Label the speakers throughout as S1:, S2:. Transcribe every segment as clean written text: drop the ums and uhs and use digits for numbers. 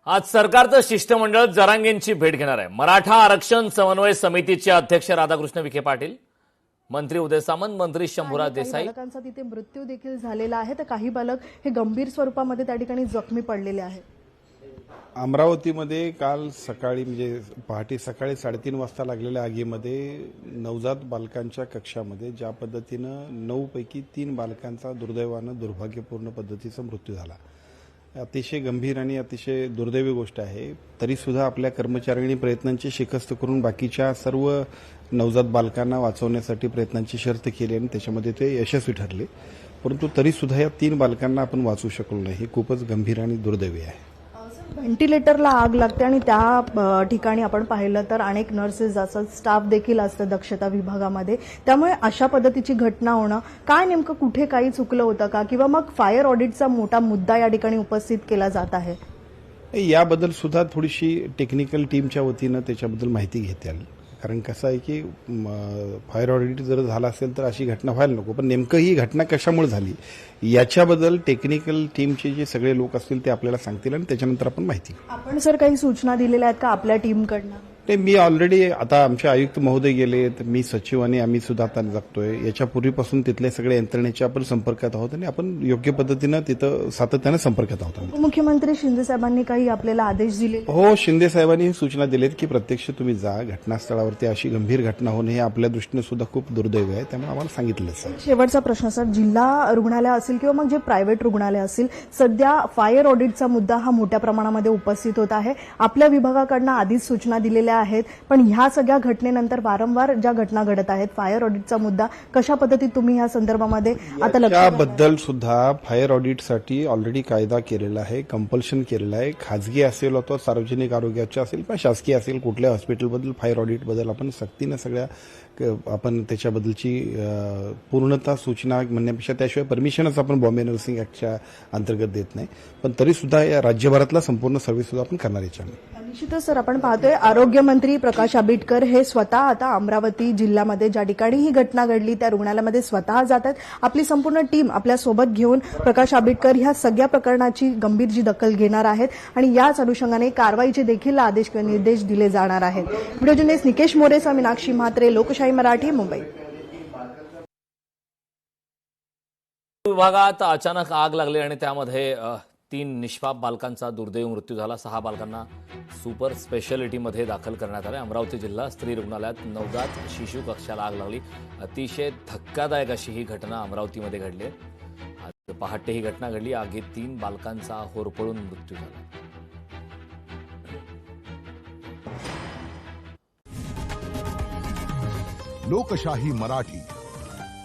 S1: आज सरकारचं शिष्टमंडळ जरांगेंची भेट घेणार आहे। मराठा आरक्षण समन्वय समितीचे अध्यक्ष राधाकृष्ण विखे पाटील, मंत्री उदय सामंत, मंत्री शंभूराज देसाई।
S2: बालकांचा तिथे मृत्यू देखील झालेला आहे, तर काही बालक हे गंभीर स्वरूपामध्ये त्या ठिकाणी जखमी पडलेले आहेत।
S3: अमरावतीमध्ये काल सकाळी म्हणजे पहाटे सकाळी 3:30 वाजता लागलेल्या आगीमध्ये नवजात बालकांच्या कक्षामध्ये ज्या पद्धतीनं 9 पैकी 3 बालकांचा दुर्दैवानं दुर्भाग्यपूर्ण पद्धतीचा मृत्यू झाला। अतिशय गंभीर आणि अतिशय दुर्दैवी गोष्ट आहे। तरी सुद्धा आपल्या कर्मचाऱ्यांनी प्रयत्नांची शिकस्त करून बाकीच्या सर्व नवजात बालकांना वाचवण्यासाठी प्रयत्नांची शर्त केली आणि त्याच्यामध्ये ते यशस्वी ठरले। परंतु तरी सुद्धा या 3 बालकांना आपण वाचवू शकलो नाही, हे खूपच गंभीर आणि दुर्दैवी आहे।
S2: व्हेंटिलेटरला आग लागते आणि त्या ठिकाणी आपण पाहिलं तर अनेक नर्सेस असतात, स्टाफ देखील असतं दक्षता विभागामध्ये। त्यामुळे अशा पद्धतीची घटना होणं, काय नेमकं कुठे काही चुकलं होतं का, किंवा मग फायर ऑडिटचा मोठा मुद्दा या ठिकाणी उपस्थित केला जात आहे?
S3: याबद्दल सुद्धा थोडीशी टेक्निकल टीमच्या वतीनं त्याच्याबद्दल माहिती घेता येईल। कारण कसं आहे की फायर ऑडिट जर झाला असेल तर अशी घटना व्हायला नको, पण नेमकं ही घटना कशामुळे झाली याच्याबद्दल टेक्निकल टीमचे जे सगळे लोक असतील ते आपल्याला सांगतील आणि त्याच्यानंतर आपण माहिती।
S2: आपण सर काही सूचना दिलेल्या आहेत का आपल्या टीमकडनं?
S3: ते मी ऑलरेडी आता आमचे आयुक्त महोदय गेले, तर मी सचिव आणि आम्ही सुद्धा आता जगतोय। याच्या पूर्वीपासून तिथल्या सगळ्या यंत्रणेच्या आपण संपर्कात आहोत आणि आपण योग्य पद्धतीनं तिथं सातत्यानं संपर्कात आहोत।
S2: मुख्यमंत्री शिंदे साहेबांनी काही आपल्याला आदेश दिले?
S3: हो, शिंदे साहेबांनी ही सूचना दिलीत की प्रत्यक्ष तुम्ही जा घटनास्थळावरती। अशी गंभीर घटना होणे हे आपल्या दृष्टीने सुद्धा खूप दुर्दैव आहे, त्यामुळे आम्हाला सांगितलं।
S2: शेवटचा प्रश्न सर, जिल्हा रुग्णालय असेल किंवा मग जे प्रायव्हेट रुग्णालय असेल, सध्या फायर ऑडिटचा मुद्दा हा मोठ्या प्रमाणामध्ये उपस्थित होत आहे। आपल्या विभागाकडनं आधीच सूचना दिलेल्या आहेत, पण ह्या सगळ्या घटनेनंतर वारंवार ज्या घटना घडत आहेत, फायर ऑडिटचा मुद्दा कशा पद्धतीत तुम्ही ह्या संदर्भामध्ये आता
S3: याबद्दल सुद्धा फायर ऑडिटसाठी ऑलरेडी कायदा केलेला आहे, कंपल्शन केलेलं आहे। खाजगी असेल अथवा सार्वजनिक आरोग्याचे असेल किंवा शासकीय असेल, कुठल्या हॉस्पिटलबद्दल फायर ऑडिटबद्दल आपण सक्तीनं सगळ्या आपण त्याच्याबद्दलची पूर्णतः सूचना म्हणण्यापेक्षा त्याशिवाय परमिशनच आपण बॉम्बे नर्सिंग ऍक्टच्या अंतर्गत देत नाही, पण तरी सुद्धा या राज्यभरातला संपूर्ण सर्व्हिस सुद्धा आपण करणार याच्यामध्ये।
S2: निश्चितच सर, आपण पाहतोय आरोग्यमंत्री प्रकाश आंबेडकर हे स्वतः आता अमरावती जिल्ह्यामध्ये ज्या ठिकाणी ही घटना घडली त्या रुग्णालयामध्ये स्वतः जात आहेत। आपली संपूर्ण टीम आपल्या सोबत घेऊन प्रकाश आंबेडकर ह्या सगळ्या प्रकरणाची गंभीर जी दखल घेणार आहेत आणि याच अनुषंगाने कारवाईचे देखील आदेश किंवा निर्देश दिले जाणार आहेत। व्हिडिओ जर्नलिस्ट निकेश मोरेचा, मीनाक्षी म्हात्रे, लोकशाही मराठी, मुंबई।
S1: विभागात अचानक आग लागली आणि त्यामध्ये 3 निष्पाप बालकांचा दुर्दैवी मृत्यू झाला। 6 बालकांना सुपर स्पेशालिटीमध्ये दाखल करण्यात आले। अमरावती जिल्हा स्त्री रुग्णालयात नवजात शिशु कक्षाला आग लागली। अतिशय धक्कादायक अशी ही घटना अमरावतीमध्ये घडली आहे। आज पहाटे ही घटना घडली। आगीत 3 बालकांचा होरपळून मृत्यू झाला।
S4: लोकशाही मराठी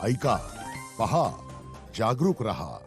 S4: ऐका, पहा, जागरूक रहा।